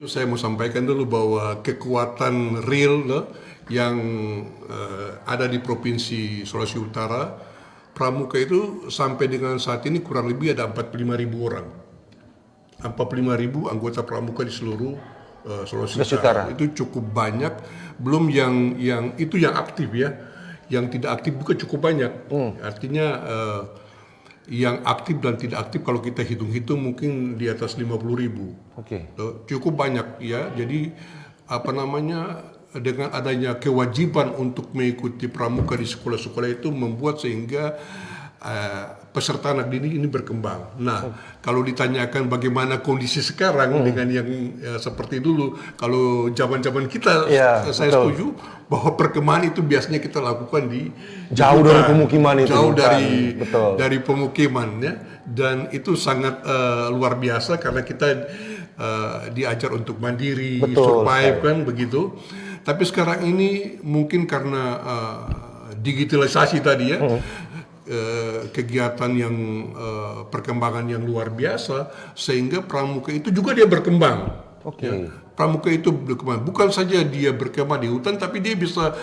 Saya mau sampaikan dulu bahwa kekuatan real yang ada di Provinsi Sulawesi Utara, Pramuka itu sampai dengan saat ini kurang lebih ada 45.000 orang. 45.000 anggota Pramuka di seluruh Sulawesi Utara. Itu cukup banyak, belum yang itu yang aktif ya. Yang tidak aktif juga cukup banyak. Artinya yang aktif dan tidak aktif kalau kita hitung-hitung mungkin di atas 50.000. Cukup banyak ya. Jadi dengan adanya kewajiban untuk mengikuti pramuka di sekolah-sekolah itu membuat sehingga peserta anak didik ini berkembang. Nah, kalau ditanyakan bagaimana kondisi sekarang dengan yang seperti dulu, kalau zaman-zaman kita, saya setuju bahwa perkembangan itu biasanya kita lakukan di jauh dari pemukiman itu, jauh dari pemukiman ya, dan itu sangat luar biasa karena kita diajar untuk mandiri, survive kan begitu. Tapi sekarang ini mungkin karena digitalisasi tadi ya. Kegiatan yang perkembangan yang luar biasa sehingga pramuka itu juga dia berkembang. Ya, pramuka itu berkembang. Bukan saja dia berkemah di hutan, tapi dia bisa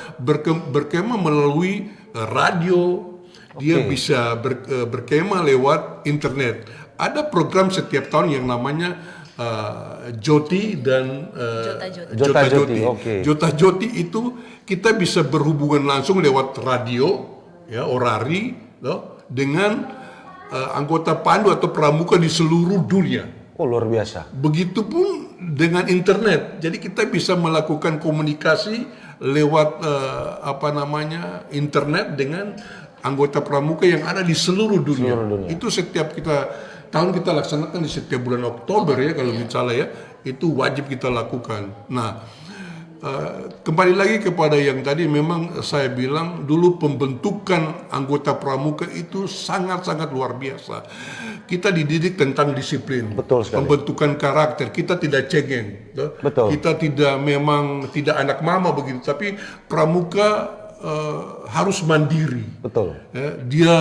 berkemah melalui radio. Dia bisa berkemah lewat internet. Ada program setiap tahun yang namanya Joti dan Jota Joti. Jota Joti itu kita bisa berhubungan langsung lewat radio, ya, orari. Dengan anggota pandu atau pramuka di seluruh dunia. Luar biasa. Begitupun dengan internet. Jadi kita bisa melakukan komunikasi lewat internet dengan anggota pramuka yang ada di seluruh dunia. Itu setiap tahun kita laksanakan di setiap bulan Oktober ya kalau misalnya ya. Itu wajib kita lakukan. Nah, kembali lagi kepada yang tadi memang saya bilang dulu pembentukan anggota pramuka itu sangat-sangat luar biasa. Kita dididik tentang disiplin, pembentukan karakter. Kita tidak cengeng, kita tidak anak mama begitu. Tapi pramuka harus mandiri. Ya, dia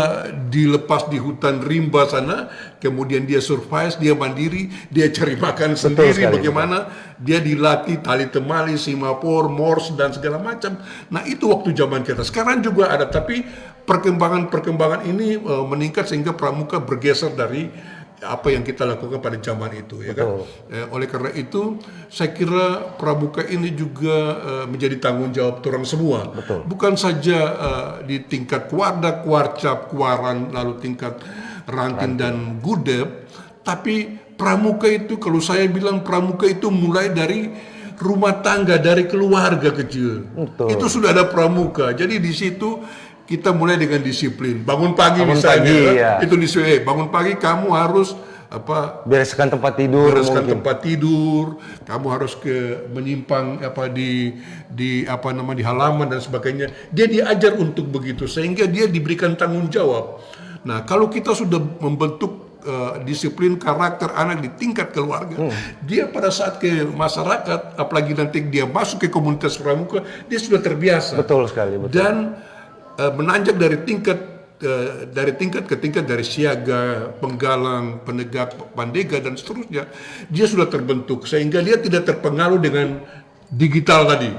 dilepas di hutan rimba sana, kemudian dia survive, dia mandiri, dia cari makan sendiri. Bagaimana dia dilatih tali temali, simapor, mors dan segala macam. Nah itu waktu zaman kita. Sekarang juga ada, tapi perkembangan ini meningkat sehingga pramuka bergeser dari apa yang kita lakukan pada zaman itu, ya kan? Oleh karena itu, saya kira pramuka ini juga menjadi tanggung jawab orang semua. Bukan saja di tingkat Kuarda, Kuarcap, Kuaran, lalu tingkat Rantin dan Gudep, tapi pramuka itu, kalau saya bilang pramuka itu mulai dari rumah tangga, dari keluarga kecil. Itu sudah ada pramuka. Jadi di situ kita mulai dengan disiplin. Bangun pagi misalnya, itu disiplin. Bangun pagi kamu harus bereskan tempat tidur. Kamu harus menyimpang di halaman dan sebagainya. Dia diajar untuk begitu sehingga dia diberikan tanggung jawab. Nah, kalau kita sudah membentuk disiplin karakter anak di tingkat keluarga, dia pada saat ke masyarakat, apalagi nanti dia masuk ke komunitas pramuka, dia sudah terbiasa. Dan menanjak dari tingkat ke tingkat, dari siaga, penggalang, penegak, pandega dan seterusnya, dia sudah terbentuk sehingga dia tidak terpengaruh dengan digital tadi.